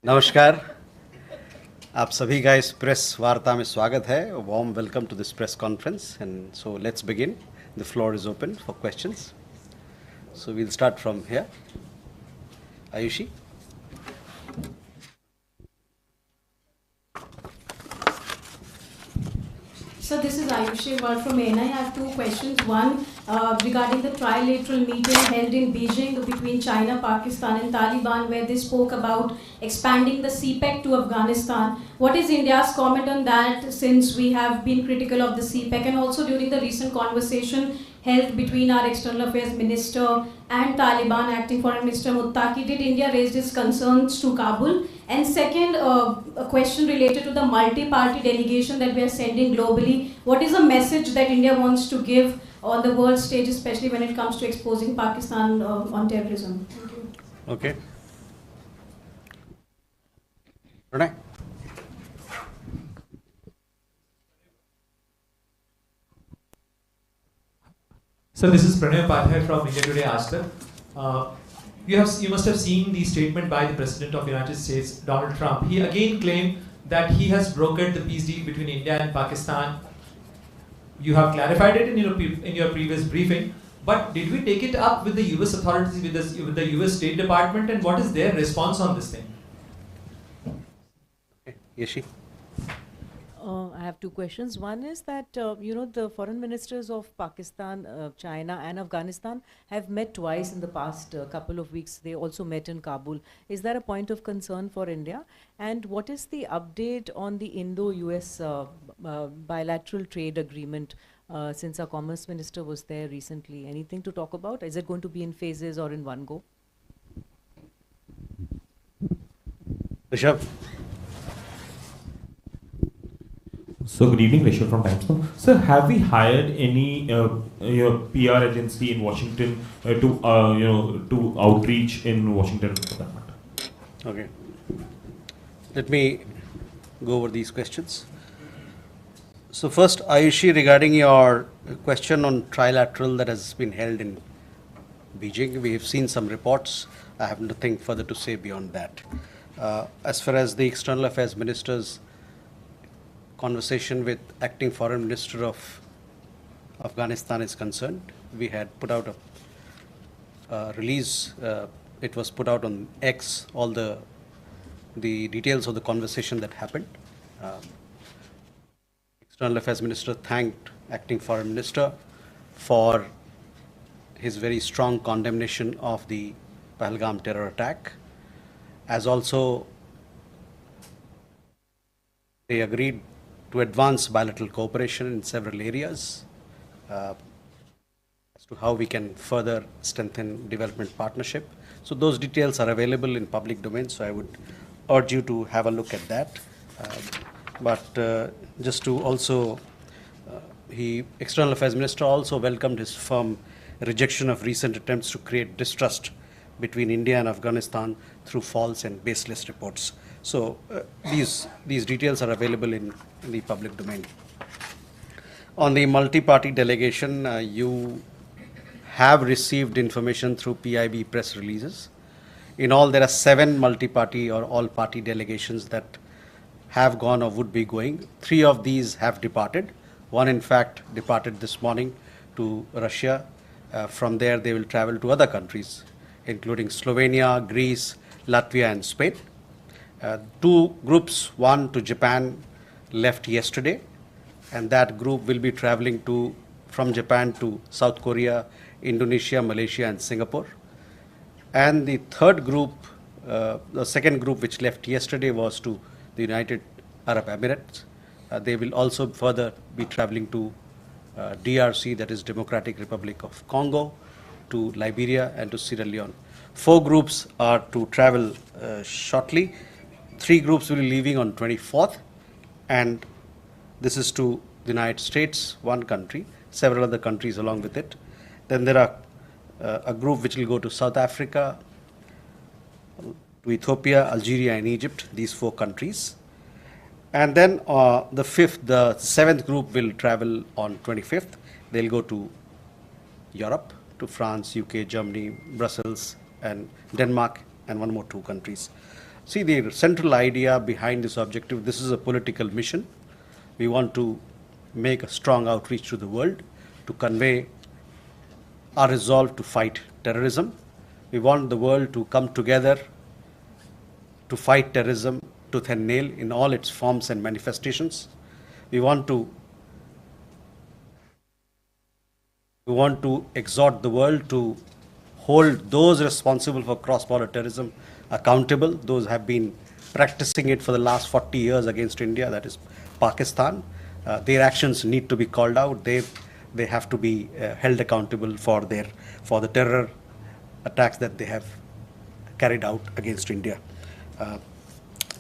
नमस्कार, आप सभी का इस प्रेस वार्ता में स्वागत है. Warm welcome to this press conference, and so let's begin. The floor is open for questions. So we'll start from here. Ayushi. So this is Ayushi from ANI. I have two questions. One, regarding the trilateral meeting held in Beijing between China, Pakistan and Taliban, where they spoke about expanding the CPEC to Afghanistan. What is India's comment on that, since we have been critical of the CPEC? And also during the recent conversation held between our External Affairs Minister and Taliban Acting Foreign Minister Muttaqi, did India raise its concerns to Kabul? And second, a question related to the multi-party delegation that we are sending globally. What is the message that India wants to give on the world stage, especially when it comes to exposing Pakistan on terrorism? Thank you. Okay. Pranay. So this is Pranay Upadhyay from India Today Askar. You must have seen the statement by the President of the United States, Donald Trump. He again claimed that he has brokered the peace deal between India and Pakistan. You have clarified it in your previous briefing, but did we take it up with the US authorities, with the US State Department, and what is their response on this thing? Okay. Yeshi. I have two questions. One is that, the foreign ministers of Pakistan, China and Afghanistan have met twice in the past couple of weeks. They also met in Kabul. Is that a point of concern for India? And what is the update on the Indo-US bilateral trade agreement, since our commerce minister was there recently? Anything to talk about? Is it going to be in phases or in one go? Rishabh. So good evening, Rishabh from Times Now. Sir, have we hired any PR agency in Washington to outreach in Washington for that matter? Okay. Let me go over these questions. So first, Ayushi, regarding your question on trilateral that has been held in Beijing, we have seen some reports. I have nothing further to say beyond that. As far as the External Affairs Minister's conversation with Acting Foreign Minister of Afghanistan is concerned, we had put out a release. It was put out on X, all the details of the conversation that happened. External Affairs Minister thanked Acting Foreign Minister for his very strong condemnation of the Pahalgam terror attack, as also they agreed to advance bilateral cooperation in several areas, as to how we can further strengthen development partnership. So those details are available in public domain, so I would urge you to have a look at that. But just to also, External Affairs Minister also welcomed his firm rejection of recent attempts to create distrust between India and Afghanistan through false and baseless reports. So these details are available in the public domain. On the multi-party delegation, you have received information through PIB press releases. In all, there are 7 multi-party or all-party delegations that have gone or would be going. 3 of these have departed. One, in fact, departed this morning to Russia. From there, they will travel to other countries, including Slovenia, Greece, Latvia, and Spain. 2 groups, one to Japan, left yesterday, and that group will be traveling from Japan to South Korea, Indonesia, Malaysia, and Singapore. And the third group, the second group which left yesterday, was to the United Arab Emirates. They will also further be traveling to DRC, that is Democratic Republic of Congo, to Liberia, and to Sierra Leone. 4 groups are to travel shortly. 3 groups will be leaving on 24th, and this is to the United States, one country, several other countries along with it. Then there are a group which will go to South Africa, to Ethiopia, Algeria, and Egypt, these 4 countries. And then the 7th group will travel on 25th. They'll go to Europe, to France, UK, Germany, Brussels, and Denmark, and 2 more countries. See, the central idea behind this objective, this is a political mission. We want to make a strong outreach to the world to convey our resolve to fight terrorism. We want the world to come together to fight terrorism tooth and nail in all its forms and manifestations. We want to exhort the world to hold those responsible for cross-border terrorism accountable. Those have been practicing it for the last 40 years against India, that is Pakistan. Their actions need to be called out. They have to be held accountable for the terror attacks that they have carried out against India.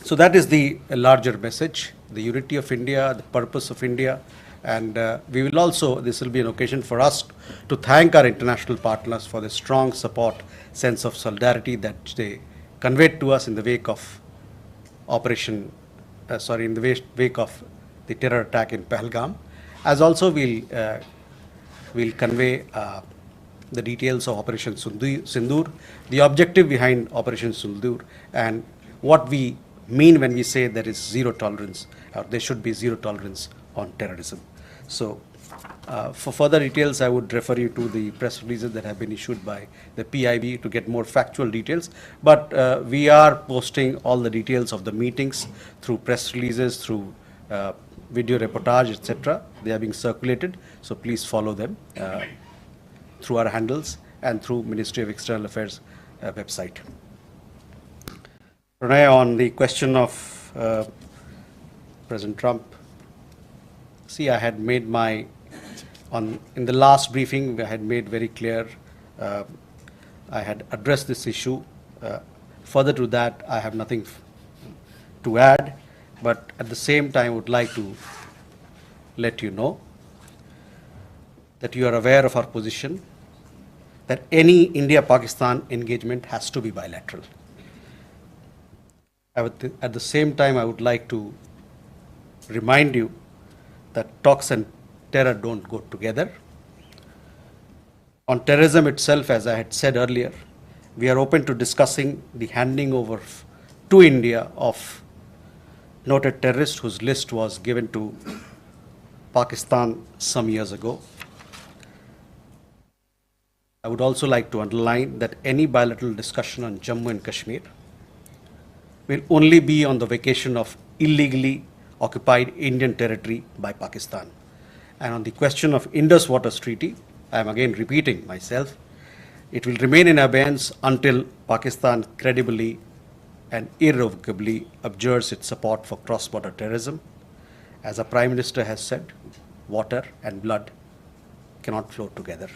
So that is the larger message, the unity of India, the purpose of India, and we will also, this will be an occasion for us to thank our international partners for the strong support, sense of solidarity that they conveyed to us in the wake of wake of the terror attack in Pahalgam. As also we'll convey the details of Operation Sindoor, the objective behind Operation Sindoor, and what we mean when we say there is zero tolerance, or there should be zero tolerance on terrorism. So for further details, I would refer you to the press releases that have been issued by the PIB to get more factual details. But we are posting all the details of the meetings through press releases, through video reportage, etc. They are being circulated, so please follow them through our handles and through Ministry of External Affairs website. Pranay, on the question of President Trump, see, I had made in the last briefing, I had made very clear, I had addressed this issue. Further to that, I have nothing to add, but at the same time, would like to let you know that you are aware of our position, that any India-Pakistan engagement has to be bilateral. At the same time, I would like to remind you that talks and terror don't go together. On terrorism itself, as I had said earlier, we are open to discussing the handing over to India of noted terrorists whose list was given to Pakistan some years ago. I would also like to underline that any bilateral discussion on Jammu and Kashmir will only be on the vacation of illegally occupied Indian territory by Pakistan. And on the question of Indus Waters Treaty, I am again repeating myself, it will remain in abeyance until Pakistan credibly and irrevocably abjures its support for cross-border terrorism. As our Prime Minister has said, water and blood cannot flow together.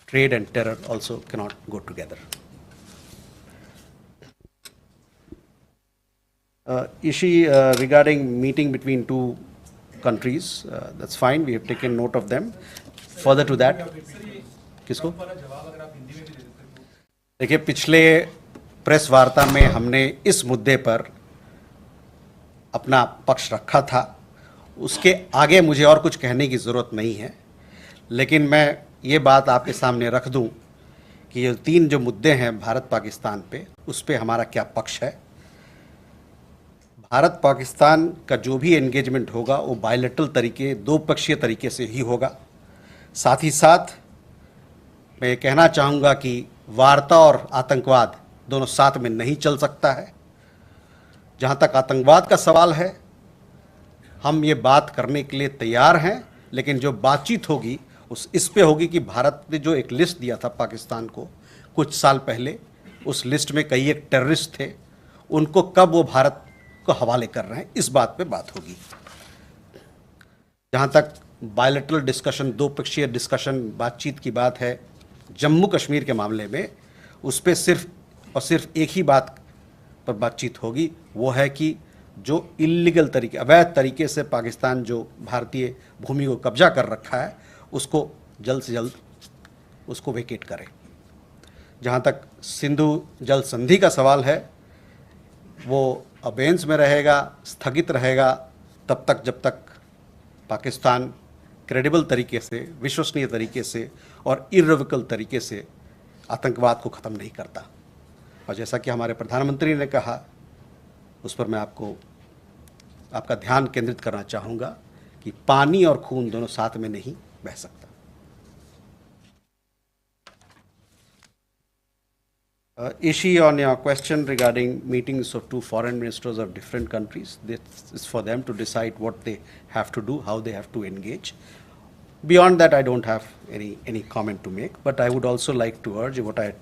Trade and terror also cannot go together. Ishi, regarding meeting between two countries, that's fine, we have taken note of them. Further to that, किसको? देखिए, पिछले press वार्ता में हमने इस मुद्दे पर अपना पक्ष रखा था, उसके आगे मुझे और कुछ कहने की ज़रूरत नहीं है, लेकिन मैं ये बात आपके सामने रख दूं कि ये तीन जो मुद्दे हैं भारत पाकिस्तान पे, उस पे हमारा क्या पक्ष है। भारत पाकिस्तान का जो भी एंगेजमेंट होगा वो बायलैटरल तरीके, दो पक्षीय तरीके से ही होगा। साथ ही साथ मैं ये कहना चाहूँगा कि वार्ता और आतंकवाद दोनों साथ में नहीं चल सकता है। जहाँ तक आतंकवाद का सवाल है, हम ये बात करने के लिए तैयार हैं, लेकिन जो बातचीत होगी इस पे होगी कि भारत ने जो एक लिस्ट दिया था पाकिस्तान को कुछ साल पहले, उस लिस्ट में कई एक टेररिस्ट थे, उनको कब वो भारत को हवाले कर रहे हैं, इस बात पे बात होगी। जहाँ तक बायलैटरल डिस्कशन, दो पक्षीय डिस्कशन, बातचीत की बात है जम्मू कश्मीर के मामले में, उस पर सिर्फ और सिर्फ एक ही बात पर बातचीत होगी, वो है कि जो इल्लीगल तरीके, अवैध तरीके से पाकिस्तान जो भारतीय भूमि को कब्जा कर रखा है, उसको जल्द से जल्द उसको वेकेट करे। जहाँ तक सिंधु जल संधि का सवाल है, वो अबेंस में रहेगा, स्थगित रहेगा तब तक जब तक पाकिस्तान क्रेडिबल तरीके से, विश्वसनीय तरीके से और इर्रिवोकेबल तरीके से आतंकवाद को ख़त्म नहीं करता। और जैसा कि हमारे प्रधानमंत्री ने कहा, उस पर मैं आपका ध्यान केंद्रित करना चाहूँगा कि पानी और खून दोनों साथ में नहीं बह सकता। Ishi, on your question regarding meetings of two foreign ministers of different countries, this is for them to decide what they have to do, how they have to engage. Beyond that, I don't have any comment to make, but I would also like to urge what I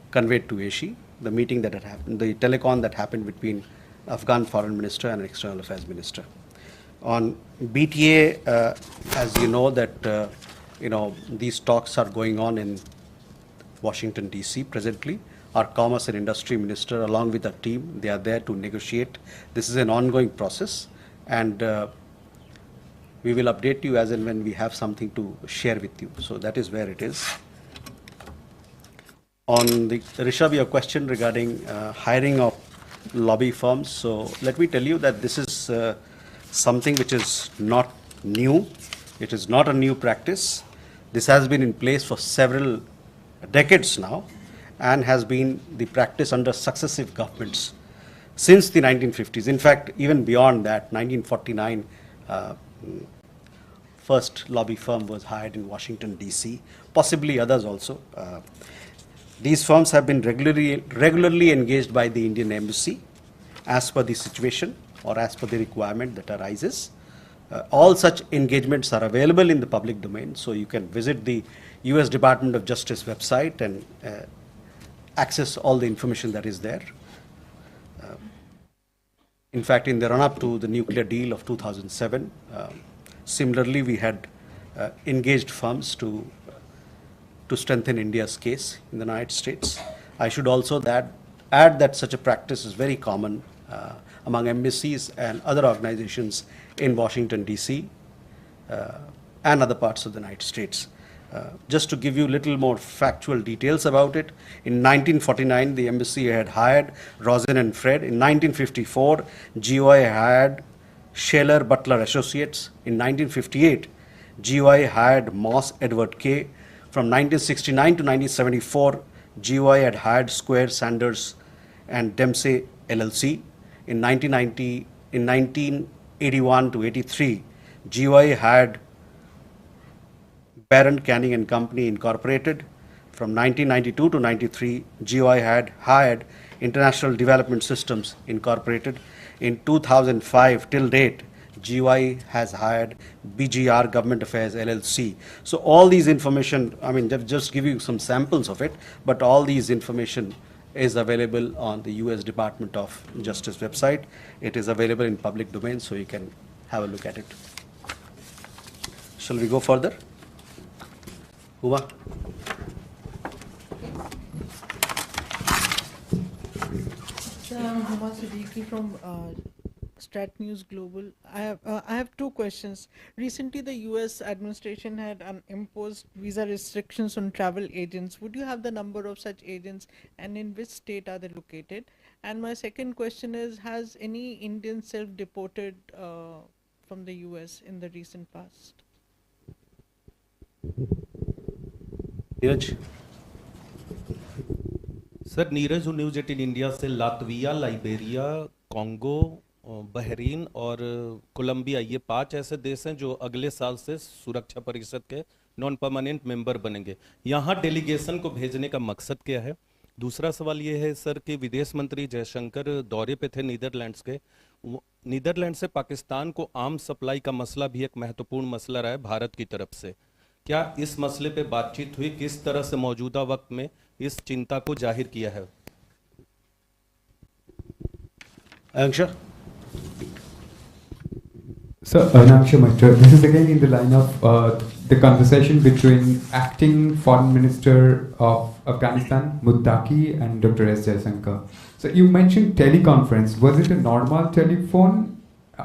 conveyed to Ishi, the meeting that had happened, the telecon that happened between Afghan foreign minister and external affairs minister. On BTA, as you know that, these talks are going on in Washington, D.C. presently. Our Commerce and Industry Minister, along with our team, they are there to negotiate. This is an ongoing process, and we will update you as and when we have something to share with you. So that is where it is. On the Rishabh, your question regarding hiring of lobby firms. So let me tell you that this is something which is not new. It is not a new practice. This has been in place for several decades now, and has been the practice under successive governments since the 1950s. In fact, even beyond that, 1949, first lobby firm was hired in Washington, D.C., possibly others also. These firms have been regularly engaged by the Indian Embassy as per the situation or as per the requirement that arises. All such engagements are available in the public domain, so you can visit the US Department of Justice website and access all the information that is there. In fact, in the run-up to the nuclear deal of 2007, similarly we had engaged firms to strengthen India's case in the United States. I should also add that such a practice is very common among embassies and other organizations in Washington, D.C. And other parts of the United States. Just to give you a little more factual details about it, in 1949, the embassy had hired Rosen and Fred. In 1954, GOI hired Shaler Butler Associates. In 1958, GOI hired Moss Edward K. From 1969 to 1974, GOI had hired Square Sanders and Dempsey LLC. In 1981 to 83, GOI hired Baron Canning and Company Incorporated. From 1992 to 93, GOI had hired International Development Systems Incorporated. In 2005 till date, GOI has hired BGR Government Affairs LLC. So all these information, I mean, just give you some samples of it, but all these information is available on the US Department of Justice website. It is available in public domain, so you can have a look at it. Shall we go further? Uma? I'm Huma Siddiqui from Strat News Global. I have two questions. Recently, the U.S. administration had imposed visa restrictions on travel agents. Would you have the number of such agents, and in which state are they located? And my second question is, has any Indian self-deported from the U.S. in the recent past? Neeraj? Sir Neeraj हूँ news 18 India से। Latvia, Liberia, Congo, Bahrain और Colombia, ये 5 ऐसे देश हैं जो अगले साल से सुरक्षा परिषद के नॉन परमानेंट मेंबर बनेंगे। यहाँ डेलीगेशन को भेजने का मकसद क्या है? दूसरा सवाल ये है सर कि विदेश मंत्री जयशंकर दौरे पे थे नीदरलैंड्स के। नीदरलैंड से पाकिस्तान को आर्म सप्लाई का मसला भी एक महत्वपूर्ण मसला रहा है भारत की तरफ से। क्या इस मसले पे बातचीत हुई? किस तरह से मौजूदा वक्त में इस चिंता को जाहिर किया है? Aksha? So, Aksha Maitra, this is again in the line of the conversation between acting Foreign Minister of Afghanistan, Muttaqi, and Dr. S. Jaishankar. So, you mentioned teleconference. Was it a normal telephone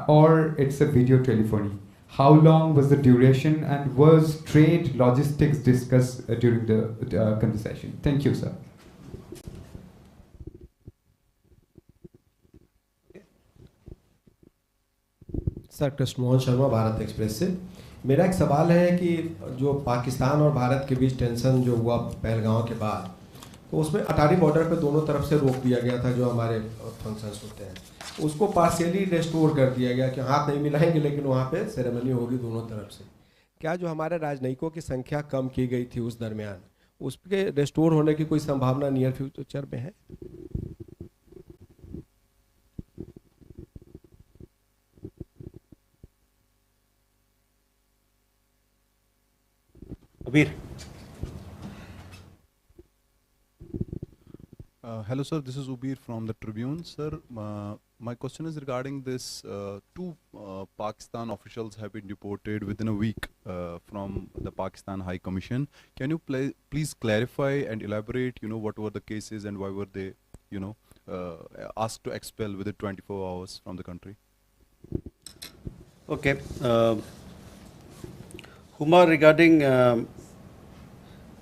or it's a video telephony? How long was the duration, and was trade logistics discussed during the conversation? Thank you, sir. Sir Krishnamohan Sharma, Bharat express से। मेरा एक सवाल है कि जो पाकिस्तान और भारत के बीच tension जो हुआ पहलगांव के बाद, तो उसमें अटारी बॉर्डर पे दोनों तरफ से रोक दिया गया था जो हमारे फंक्शंस होते हैं, उसको पार्शियली रेस्टोर कर दिया गया कि हाथ नहीं मिलाएंगे लेकिन वहाँ पे सेरेमनी होगी दोनों तरफ से। क्या जो हमारे राजनयिकों की संख्या कम की गई थी उस दरमियान, उसके रेस्टोर होने की कोई संभावना नियर फ्यूचर में है? Abir. Hello, sir. This is Ubir from the Tribune. Sir, my question is regarding this. Two Pakistan officials have been deported within a week from the Pakistan High Commission. Can you please clarify and elaborate, what were the cases and why were they, asked to expel within 24 hours from the country? Okay. Huma, regarding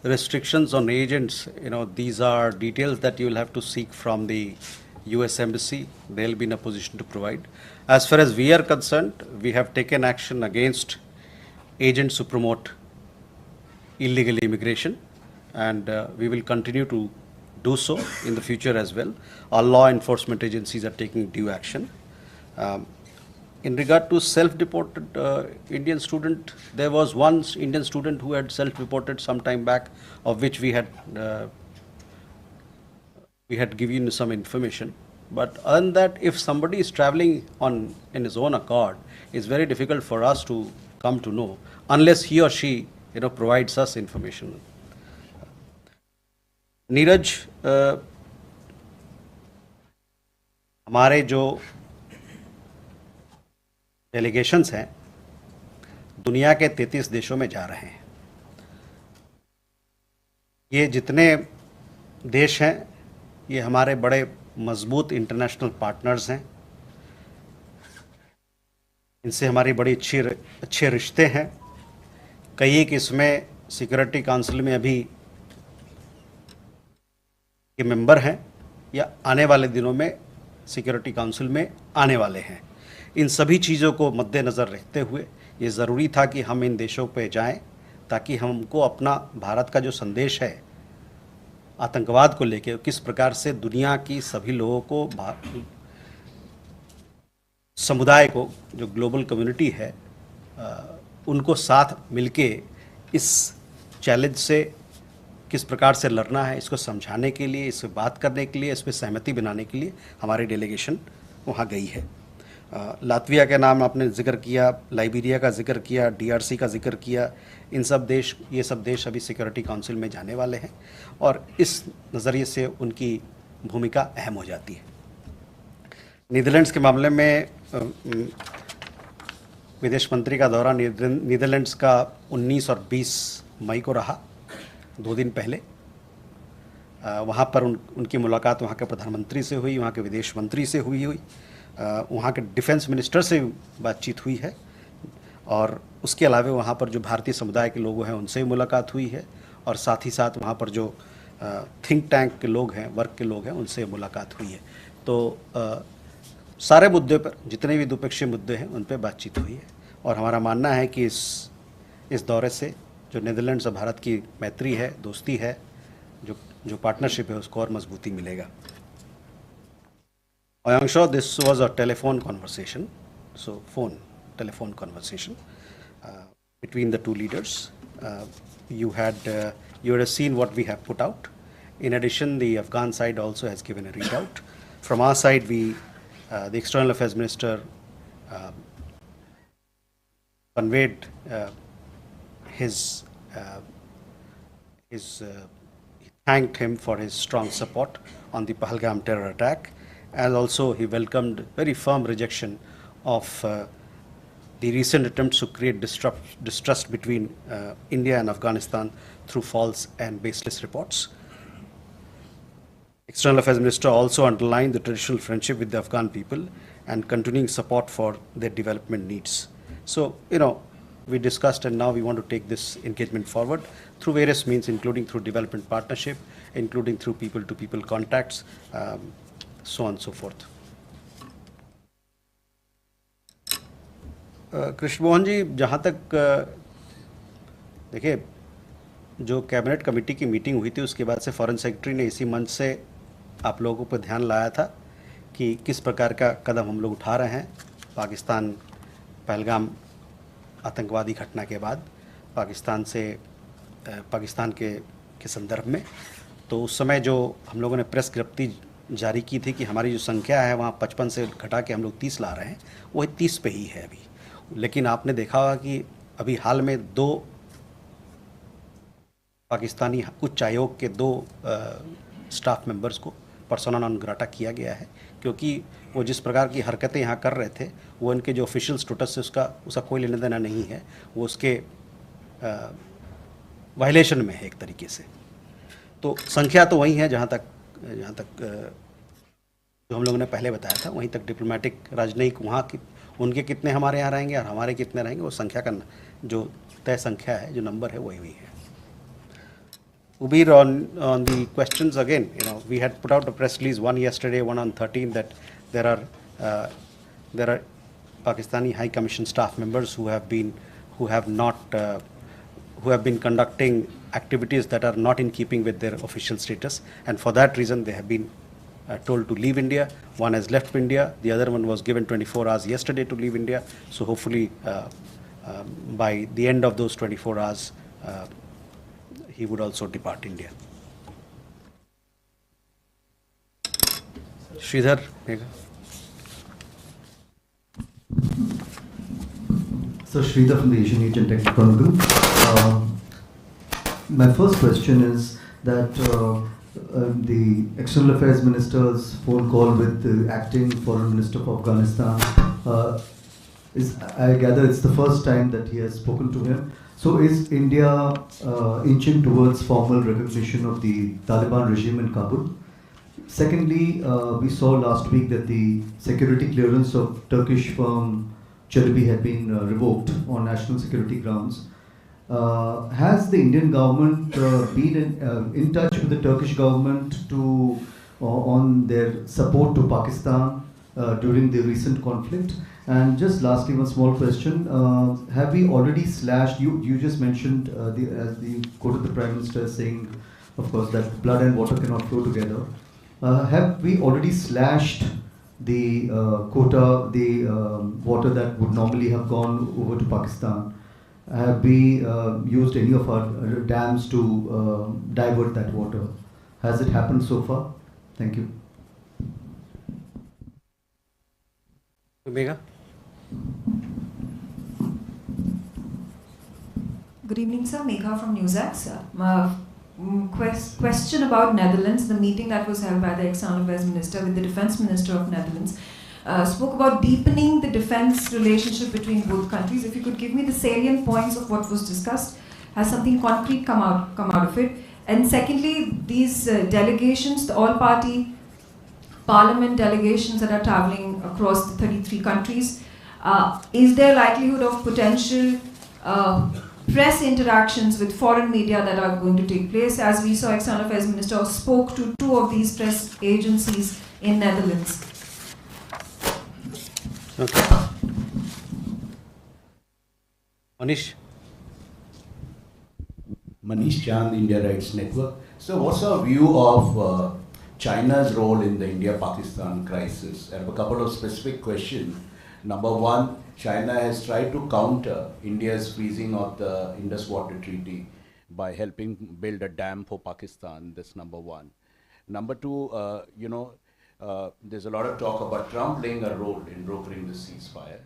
restrictions on agents, these are details that you will have to seek from the US Embassy. They'll be in a position to provide. As far as we are concerned, we have taken action against agents who promote illegal immigration, and we will continue to do so in the future as well. Our law enforcement agencies are taking due action. In regard to self-deported Indian student, there was one Indian student who had self-reported some time back, of which we had given some information. But other than that, if somebody is traveling in his own accord, it's very difficult for us to come to know unless he or she provides us information. Neeraj, हमारे जो delegations हैं दुनिया के 33 देशों में जा रहे हैं। ये जितने देश हैं ये हमारे बड़े मजबूत इंटरनेशनल पार्टनर्स हैं, इनसे हमारी बड़ी अच्छे रिश्ते हैं। कई एक इसमें सिक्योरिटी काउंसिल में अभी के मेंबर हैं या आने वाले दिनों में सिक्योरिटी काउंसिल में आने वाले हैं। इन सभी चीज़ों को मद्देनज़र रखते हुए ये ज़रूरी था कि हम इन देशों पे जाएं ताकि हमको अपना भारत का जो संदेश है आतंकवाद को लेके, किस प्रकार से दुनिया की सभी लोगों को, समुदाय को, जो ग्लोबल कम्युनिटी है, उनको साथ मिलके इस चैलेंज से किस प्रकार से लड़ना है, इसको समझाने के लिए, इस पर बात करने के लिए, इस पर सहमति बनाने के लिए हमारी डेलीगेशन वहाँ गई है। लातविया के नाम आपने जिक्र किया, लाइबेरिया का जिक्र किया, DRC का जिक्र किया। ये सब देश अभी सिक्योरिटी काउंसिल में जाने वाले हैं और इस नज़रिए से उनकी भूमिका अहम हो जाती है। नीदरलैंड्स के मामले में विदेश मंत्री का दौरा नीदरलैंड्स का 19 और 20 मई को रहा, 2 दिन पहले। वहाँ पर उनकी मुलाकात वहाँ के प्रधानमंत्री से हुई, वहाँ के विदेश मंत्री से हुई, वहाँ के डिफेंस मिनिस्टर से बातचीत हुई है और उसके अलावा वहाँ पर जो भारतीय समुदाय के लोग हैं उनसे भी मुलाकात हुई है और साथ ही साथ वहाँ पर जो थिंक टैंक के लोग हैं, वर्क के लोग हैं, उनसे मुलाकात हुई है। तो सारे मुद्दे पर, जितने भी द्विपक्षीय मुद्दे हैं, उन पर बातचीत हुई है और हमारा मानना है कि इस दौरे से जो नीदरलैंड्स और भारत की मैत्री है, दोस्ती है, जो पार्टनरशिप है, उसको और मजबूती मिलेगा। I am sure this was a telephone conversation, telephone conversation between the two leaders. You had seen what we have put out. In addition, the Afghan side also has given a readout. From our side, the External Affairs Minister conveyed he thanked him for his strong support on the Pahalgam terror attack. And also he welcomed very firm rejection of the recent attempts to create distrust between India and Afghanistan through false and baseless reports. External Affairs Minister also underlined the traditional friendship with the Afghan people and continuing support for their development needs. So, we discussed and now we want to take this engagement forward through various means, including through development partnership, including through people-to-people contacts, so on and so forth. Krishna Mohan ji, जहाँ तक देखिए जो cabinet committee की meeting हुई थी उसके बाद से फॉरेन सेक्रेटरी ने इसी मंच से आप लोगों पर ध्यान लाया था कि किस प्रकार का कदम हम लोग उठा रहे हैं पाकिस्तान पहलगाम आतंकवादी घटना के बाद पाकिस्तान के संदर्भ में। तो उस समय जो हम लोगों ने प्रेस विज्ञप्ति जारी की थी कि हमारी जो संख्या है वहाँ 55 से घटा के हम लोग 30 ला रहे हैं, वो 30 पे ही है अभी। लेकिन आपने देखा होगा कि अभी हाल में 2 पाकिस्तानी उच्च आयोग के 2 स्टाफ मेंबर्स को पर्सोना नॉन ग्राटा किया गया है, क्योंकि वो जिस प्रकार की हरकतें यहाँ कर रहे थे वो उनके जो ऑफिशियल स्टेटस से उसका कोई लेना देना नहीं है, वो उसके वायलेशन में है एक तरीके से। तो संख्या तो वही है जहाँ तक जो हम लोगों ने पहले बताया था, वहीं तक डिप्लोमेटिक राजनयिक वहाँ की उनके कितने हमारे यहाँ रहेंगे और हमारे कितने रहेंगे, वो संख्या का जो तय संख्या है, जो नंबर है, वही है। Ubir, on the questions again, we had put out a press release, one yesterday, one on 13, that there are Pakistani High Commission staff members who have been conducting activities that are not in keeping with their official status, and for that reason they have been told to leave India. One has left India, the other one was given 24 hours yesterday to leave India. So hopefully by the end of those 24 hours, he would also depart India. Sridhar, Megha. So Sridhar from the Asian Age and Tech Chronicle. My first question is that the External Affairs Minister's phone call with the acting Foreign Minister of Afghanistan I gather it's the first time that he has spoken to him. So is India inching towards formal recognition of the Taliban regime in Kabul? Secondly, we saw last week that the security clearance of Turkish firm Çelebi had been revoked on national security grounds. Has the Indian government been in touch with the Turkish government on their support to Pakistan during the recent conflict? And just lastly, one small question: have we already slashed? You just mentioned as the quoted the Prime Minister saying, of course, that blood and water cannot flow together. Have we already slashed the quota, the water that would normally have gone over to Pakistan? Have we used any of our dams to divert that water? Has it happened so far? Thank you. Megha? Good evening, sir. Megha from NewsX. Question about Netherlands. The meeting that was held by the External Affairs Minister with the Defense Minister of Netherlands spoke about deepening the defense relationship between both countries. If you could give me the salient points of what was discussed, has something concrete come out of it? And secondly, these delegations, the all-party parliament delegations that are traveling across the 33 countries, is there likelihood of potential press interactions with foreign media that are going to take place? As we saw, External Affairs Minister spoke to 2 of these press agencies in Netherlands. Okay. Manish? Manish Chand, India Rights Network. So what's our view of China's role in the India-Pakistan crisis? I have a couple of specific questions. Number one, China has tried to counter India's freezing of the Indus Water Treaty by helping build a dam for Pakistan. That's number one. Number two, there's a lot of talk about Trump playing a role in brokering the ceasefire.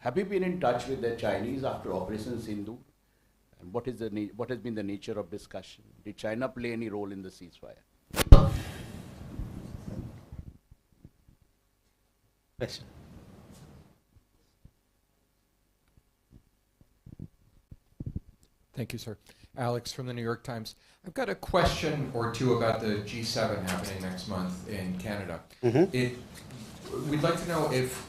Have you been in touch with the Chinese after Operation Sindhu? And what has been the nature of discussion? Did China play any role in the ceasefire? Question. Thank you, sir. Alex from the New York Times. I've got a question or two about the G7 happening next month in Canada. We'd like to know if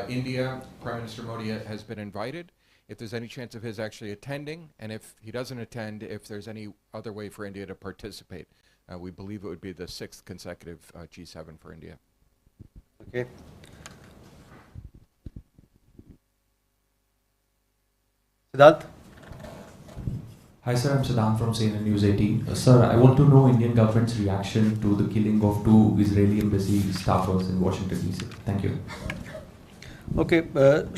India, Prime Minister Modi has been invited, if there's any chance of his actually attending, and if he doesn't attend, if there's any other way for India to participate. We believe it would be the 6th consecutive G7 for India. Okay. Siddharth? Hi sir, I'm Saddam from CNN News 18. Sir, I want to know Indian government's reaction to the killing of 2 Israeli embassy staffers in Washington DC. Thank you. Okay,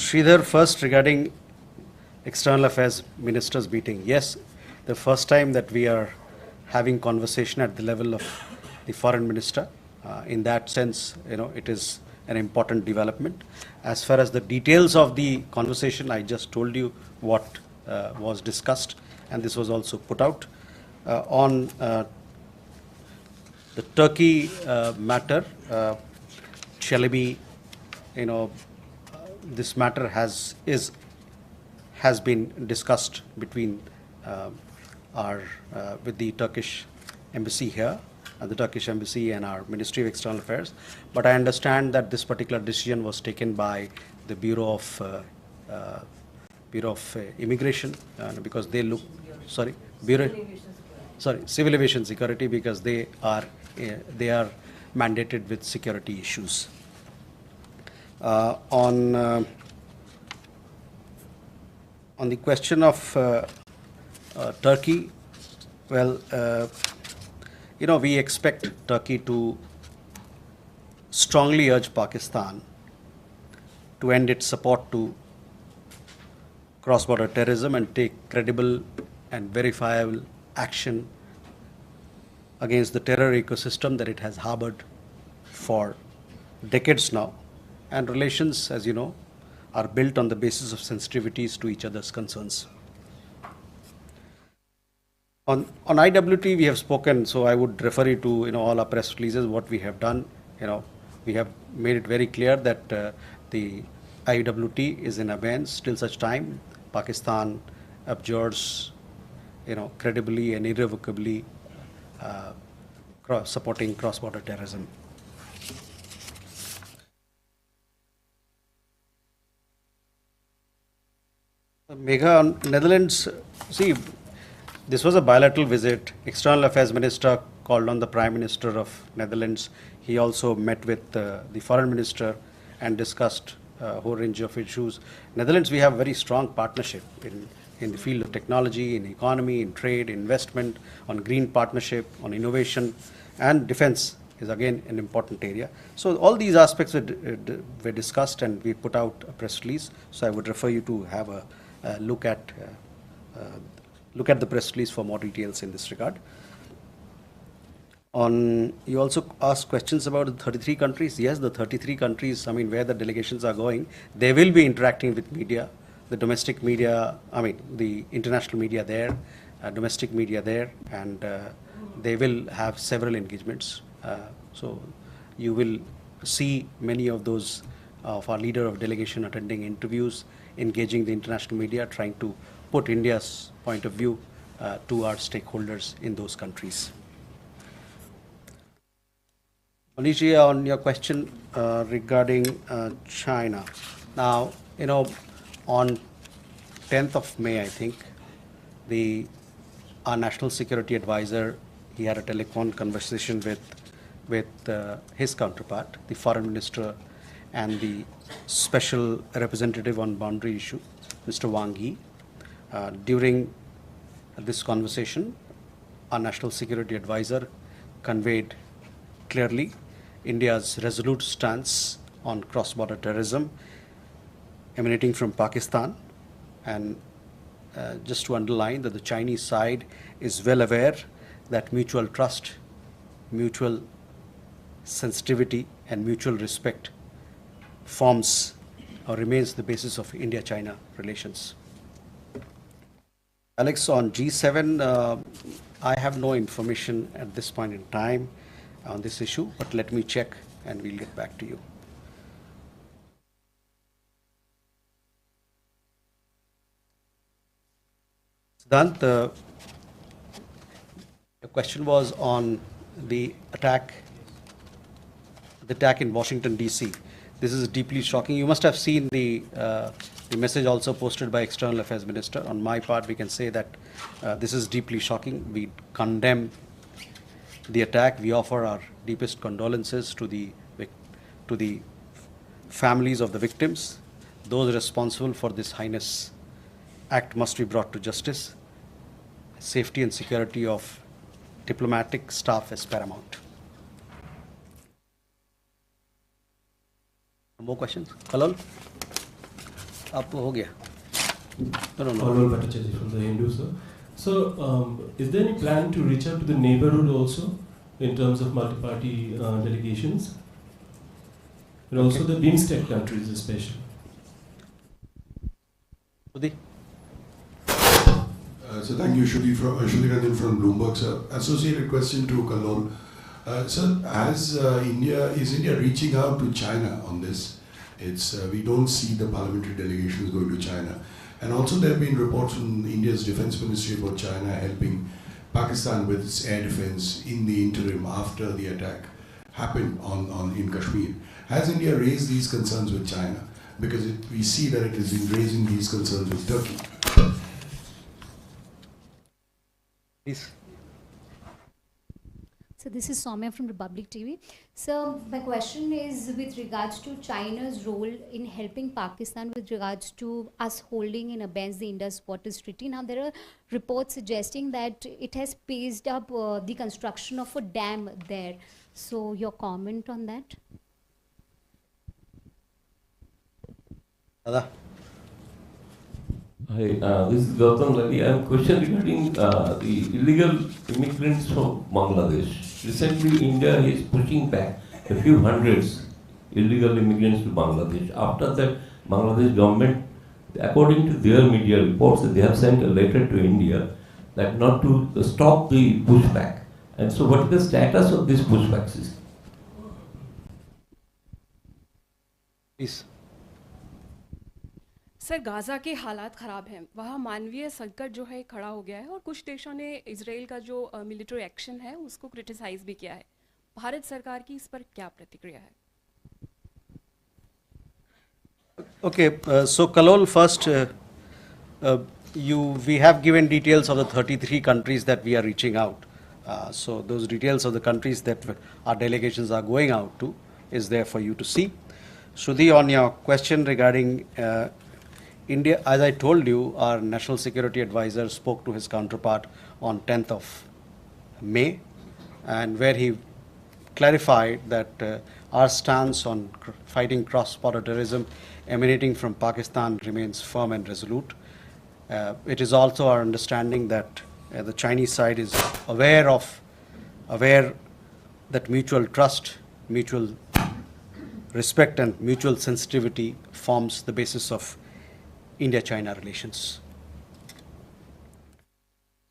Sridhar, first regarding External Affairs Minister's meeting. Yes, the first time that we are having conversation at the level of the Foreign Minister. In that sense, it is an important development. As far as the details of the conversation, I just told you what was discussed, and this was also put out. On the Turkey matter, Chalabi, this matter has been discussed between with the Turkish embassy here, the Turkish embassy and our Ministry of External Affairs. But I understand that this particular decision was taken by the Bureau of Immigration because they look, Civil Aviation Security, because they are mandated with security issues. On the question of Turkey, well, we expect Turkey to strongly urge Pakistan to end its support to cross-border terrorism and take credible and verifiable action against the terror ecosystem that it has harbored for decades now. And relations, as you know, are built on the basis of sensitivities to each other's concerns. On IWT, we have spoken, so I would refer you to all our press releases, what we have done. We have made it very clear that the IWT is in abeyance till such time Pakistan abjures, credibly and irrevocably supporting cross-border terrorism. Megha, on Netherlands, see, this was a bilateral visit. External Affairs Minister called on the Prime Minister of Netherlands. He also met with the Foreign Minister and discussed a whole range of issues. Netherlands, we have a very strong partnership in the field of technology, in economy, in trade, investment, on green partnership, on innovation, and defense is again an important area. So all these aspects were discussed, and we put out a press release. So I would refer you to have a look at the press release for more details in this regard. You also asked questions about the 33 countries. Yes, the 33 countries, where the delegations are going, they will be interacting with media, the domestic media, the international media there, domestic media there, and they will have several engagements. So you will see many of those of our leader of delegation attending interviews, engaging the international media, trying to put India's point of view to our stakeholders in those countries. Manish, on your question regarding China. Now, on 10th of May, I think, our National Security Advisor, he had a telephone conversation with his counterpart, the Foreign Minister and the Special Representative on Boundary Issue, Mr. Wang Yi. During this conversation, our National Security Advisor conveyed clearly India's resolute stance on cross-border terrorism emanating from Pakistan, and just to underline that the Chinese side is well aware that mutual trust, mutual sensitivity, and mutual respect forms or remains the basis of India-China relations. Alex, on G7, I have no information at this point in time on this issue, but let me check and we'll get back to you. Siddhant, the question was on the attack in Washington, D.C. This is deeply shocking. You must have seen the message also posted by External Affairs Minister. On my part, we can say that this is deeply shocking. We condemn the attack. We offer our deepest condolences to the families of the victims. Those responsible for this heinous act must be brought to justice. safety and security of diplomatic staff is paramount. More questions? Hello? Aapko ho gaya? No. Hello, Bhattacharya from the Hindu, sir. So, is there any plan to reach out to the neighborhood also in terms of multi-party delegations? And also the BIMSTEC countries especially? Udi? So thank you, Shruti Ranjan from Bloomberg, sir. Associated question to Kalol. Sir, is India reaching out to China on this? We don't see the parliamentary delegations going to China. And also there have been reports from India's defense ministry about China helping Pakistan with its air defense in the interim after the attack happened in Kashmir. Has India raised these concerns with China? Because we see that it has been raising these concerns with Turkey. Please. So this is Soumya from Republic TV. So my question is with regards to China's role in helping Pakistan with regards to us holding in abeyance the Indus Waters Treaty. Now there are reports suggesting that it has paced up the construction of a dam there. So your comment on that? Dada. Hi, this is Gautam Lali. I have a question regarding the illegal immigrants from Bangladesh. Recently, India is pushing back a few hundreds illegal immigrants to Bangladesh. After that, Bangladesh government, according to their media reports, they have sent a letter to India that not to stop the pushback. And so, what is the status of this pushback system? Please. Sir Gaza के हालात ख़राब हैं, वहाँ मानवीय संकट जो है खड़ा हो गया है और कुछ देशों ने इजराइल का जो मिलिट्री एक्शन है उसको क्रिटिसाइज भी किया है. भारत सरकार की इस पर क्या प्रतिक्रिया है? Okay, so Kalol, first, we have given details of the 33 countries that we are reaching out. So those details of the countries that our delegations are going out to is there for you to see. Shruti, on your question regarding India, as I told you, our National Security Advisor spoke to his counterpart on 10th of May, and where he clarified that our stance on fighting cross-border terrorism emanating from Pakistan remains firm and resolute. It is also our understanding that the Chinese side is aware that mutual trust, mutual respect and mutual sensitivity forms the basis of India-China relations.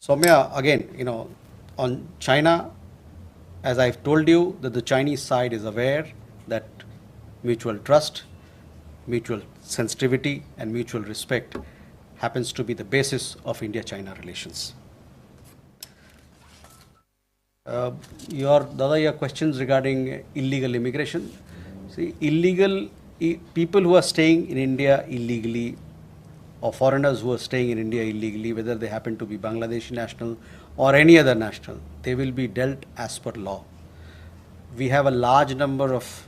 Soumya, again, on China, as I've told you, that the Chinese side is aware that mutual trust, mutual sensitivity and mutual respect happens to be the basis of India-China relations. Your questions regarding illegal immigration. See, people who are staying in India illegally or foreigners who are staying in India illegally, whether they happen to be Bangladeshi national or any other national, they will be dealt as per law. We have a large number of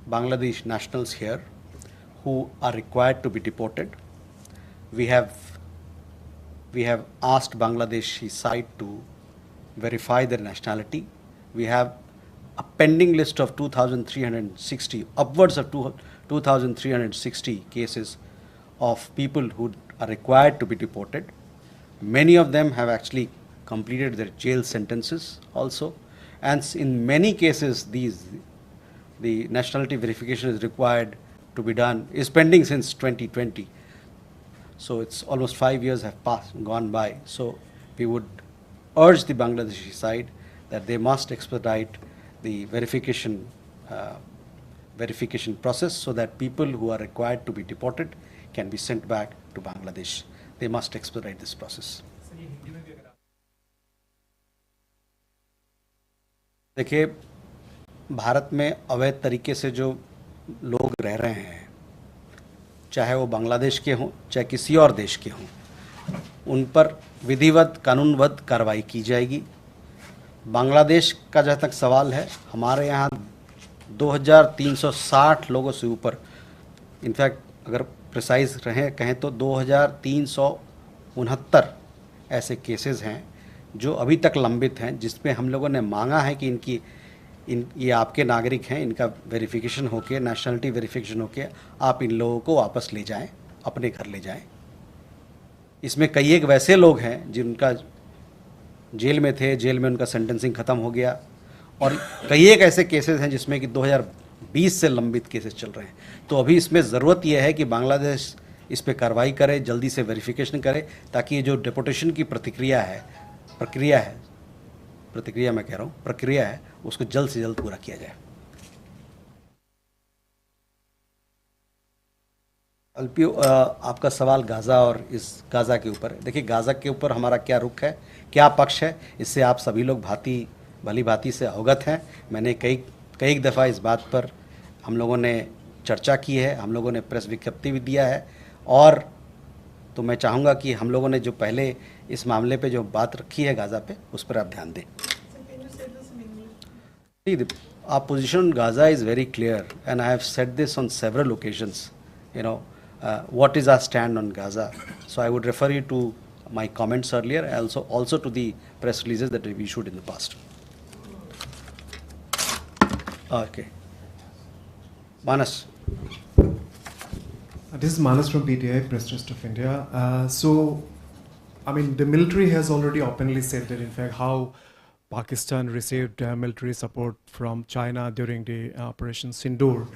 Bangladesh nationals here who are required to be deported. We have asked Bangladeshi side to verify their nationality. We have a pending list of 2,360, upwards of 2,360 cases of people who are required to be deported. Many of them have actually completed their jail sentences also. And in many cases, the nationality verification is required to be done, is pending since 2020. So it's almost 5 years have gone by. So we would urge the Bangladeshi side that they must expedite the verification process so that people who are required to be deported can be sent back to Bangladesh. They must expedite this process. देखिए, भारत में अवैध तरीके से जो लोग रह रहे हैं, चाहे वो बांग्लादेश के हों, चाहे किसी और देश के हों, उन पर विधिवत कानूनबद्ध कार्रवाई की जाएगी. बांग्लादेश का जहाँ तक सवाल है, हमारे यहाँ 2360 लोगों से ऊपर, इनफैक्ट अगर प्रिसाइज कहें तो 2369 ऐसे केसेस हैं जो अभी तक लंबित हैं, जिसमें हम लोगों ने मांगा है कि ये आपके नागरिक हैं, इनका वेरिफिकेशन होके, नेशनलिटी वेरिफिकेशन होके आप इन लोगों को वापस ले जाएं, अपने घर ले जाएं। इसमें कई एक वैसे लोग हैं जिनका जेल में थे, जेल में उनका सेंटेंसिंग ख़त्म हो गया, और कई एक ऐसे केसेस हैं जिसमें कि 2020 से लंबित केसेस चल रहे हैं। तो अभी इसमें ज़रूरत यह है कि बांग्लादेश इस पर कार्रवाई करे, जल्दी से वेरिफिकेशन करे, ताकि ये जो डिपोर्टेशन की प्रक्रिया है, उसको जल्द से जल्द पूरा किया जाए। अल्पियो, आपका सवाल गाज़ा और इस गाज़ा के ऊपर है। देखिए, गाज़ा के ऊपर हमारा क्या रुख है, क्या पक्ष है, इससे आप सभी लोग भली भांति से अवगत हैं। मैंने कई दफ़ा इस बात पर हम लोगों ने चर्चा की है, हम लोगों ने प्रेस विज्ञप्ति भी दिया है, और तो मैं चाहूँगा कि हम लोगों ने जो पहले इस मामले पे जो बात रखी है गाज़ा पे, उस पर आप ध्यान दें। Our position on Gaza is very clear, and I have said this on several occasions. What is our stand on Gaza? So I would refer you to my comments earlier, and also to the press releases that we issued in the past. Okay. Manas. This is Manas from PTI, Press Trust of India. The military has already openly said that, in fact, how Pakistan received military support from China during the Operation Sindoor.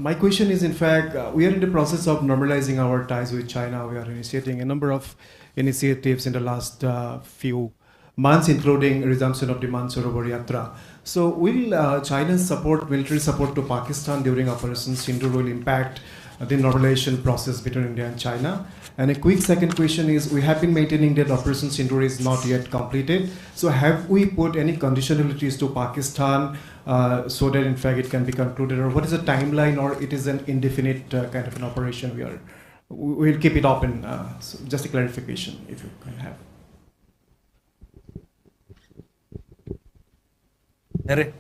My question is, in fact, we are in the process of normalizing our ties with China. We are initiating a number of initiatives in the last few months, including resumption of the Mansarovar Yatra. So will China's military support to Pakistan during Operation Sindoor will impact the normalization process between India and China? And a quick second question is, we have been maintaining that Operation Sindoor is not yet completed. So have we put any conditionalities to Pakistan so that in fact it can be concluded, or what is the timeline, or it is an indefinite kind of an operation? We'll keep it open. So just a clarification, if you can have. Good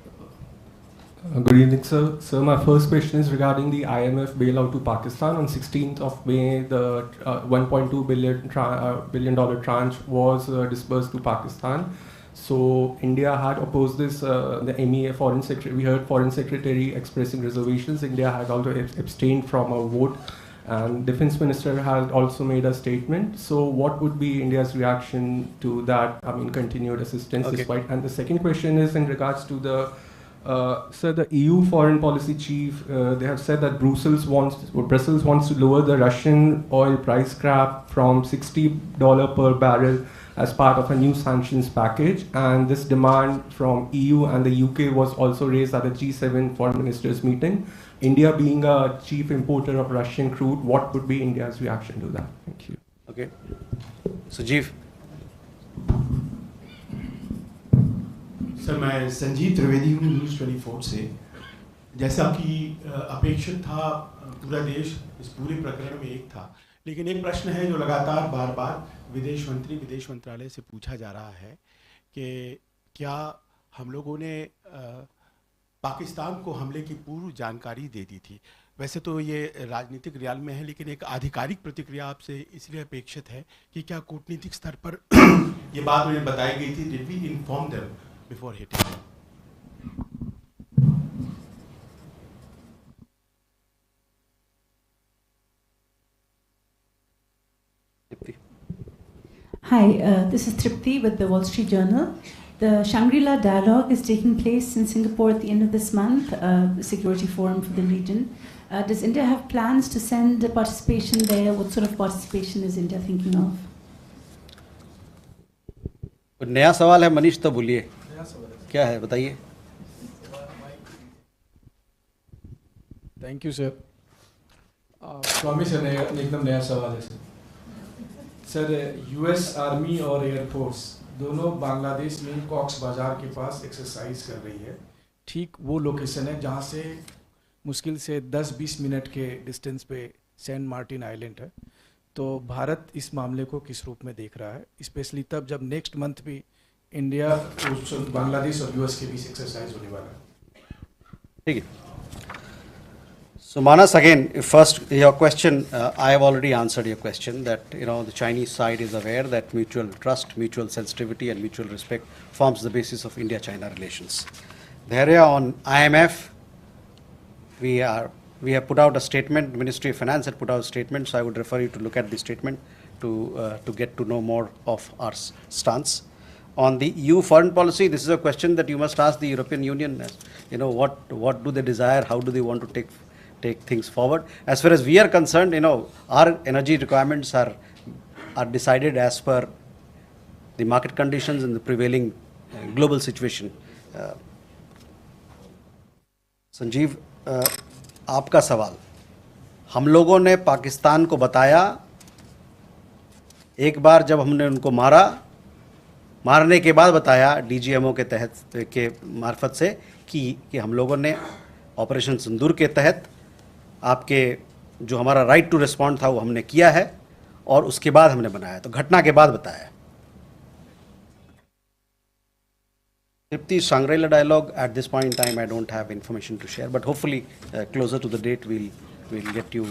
evening, sir. Sir, my first question is regarding the IMF bailout to Pakistan. On 16th of May, the $1.2 billion tranche was disbursed to Pakistan. So India had opposed this. The MEA Foreign Secretary, we heard Foreign Secretary expressing reservations. India had also abstained from a vote, and Defense Minister had also made a statement. So what would be India's reaction to that? Continued assistance despite. And the second question is in regards to the sir, the EU foreign policy chief, they have said that Brussels wants to lower the Russian oil price cap from $60 per barrel as part of a new sanctions package. And this demand from EU and the UK was also raised at the G7 foreign ministers meeting. India being a chief importer of Russian crude, what would be India's reaction to that? Thank you. Okay. Sujeev. Sir, मैं संजीव त्रिवेदी हूँ news 24 से। जैसे आपकी अपेक्षित था, पूरा देश इस पूरे प्रकरण में एक था, लेकिन एक प्रश्न है जो लगातार बार बार विदेश मंत्रालय से पूछा जा रहा है कि क्या हम लोगों ने पाकिस्तान को हमले की पूर्व जानकारी दे दी थी। वैसे तो ये राजनीतिक रियाल में है, लेकिन एक आधिकारिक प्रतिक्रिया आपसे इसलिए अपेक्षित है कि क्या कूटनीतिक स्तर पर ये बात उन्हें बताई गई थी, did we inform them before hitting them? Hi, this is Tripti with the Wall Street Journal. The Shangri-La Dialogue is taking place in Singapore at the end of this month, the Security Forum for the region. Does India have plans to send participation there? What sort of participation is India thinking of? नया सवाल है मनीष, तो बोलिए क्या है, बताइए। Thank you sir. Swami sir, एकदम नया सवाल है सर। सर, यूएस आर्मी और एयरफोर्स दोनों बांग्लादेश में कॉक्स बाजार के पास एक्सरसाइज कर रही है। ठीक वो लोकेशन है जहाँ से मुश्किल से 10-20 मिनट के डिस्टेंस पे सेंट मार्टिन आइलैंड है। तो भारत इस मामले को किस रूप में देख रहा है, स्पेशली तब जब नेक्स्ट मंथ भी इंडिया, बांग्लादेश और यूएस के बीच एक्सरसाइज होने वाला है। ठीक है। So Manas, again, first your question, I have already answered your question that the Chinese side is aware that mutual trust, mutual sensitivity, and mutual respect forms the basis of India-China relations. The area on IMF, we have put out a statement. The Ministry of Finance had put out a statement, so I would refer you to look at the statement to get to know more of our stance. On the EU foreign policy, this is a question that you must ask the European Union. What do they desire? How do they want to take things forward? As far as we are concerned, our energy requirements are decided as per the market conditions and the prevailing global situation. Sanjeev, आपका सवाल, हम लोगों ने पाकिस्तान को बताया एक बार जब हमने उनको मारने के बाद बताया डीजीएमओ के तहत के मार्फत से कि हम लोगों ने ऑपरेशन सिंदूर के तहत आपके जो हमारा राइट टू रिस्पॉन्ड था वो हमने किया है और उसके बाद हमने बनाया, तो घटना के बाद बताया. Tripti, Shangri-La dialogue, at this point in time I don't have information to share, but hopefully closer to the date we'll get you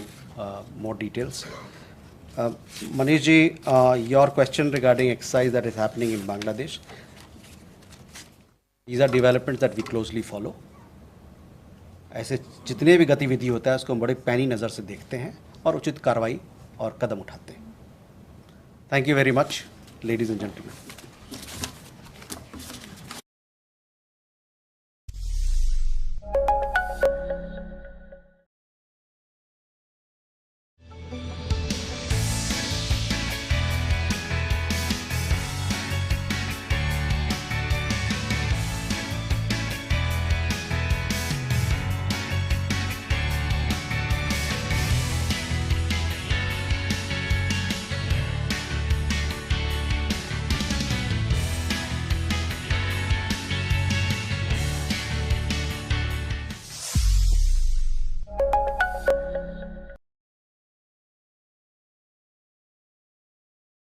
more details. Manish ji, your question regarding exercise that is happening in Bangladesh, these are developments that we closely follow. ऐसे जितने भी गतिविधि होता है उसको हम बड़े पैनी नज़र से देखते हैं और उचित कार्रवाई और कदम उठाते हैं. Thank you very much, ladies and gentlemen.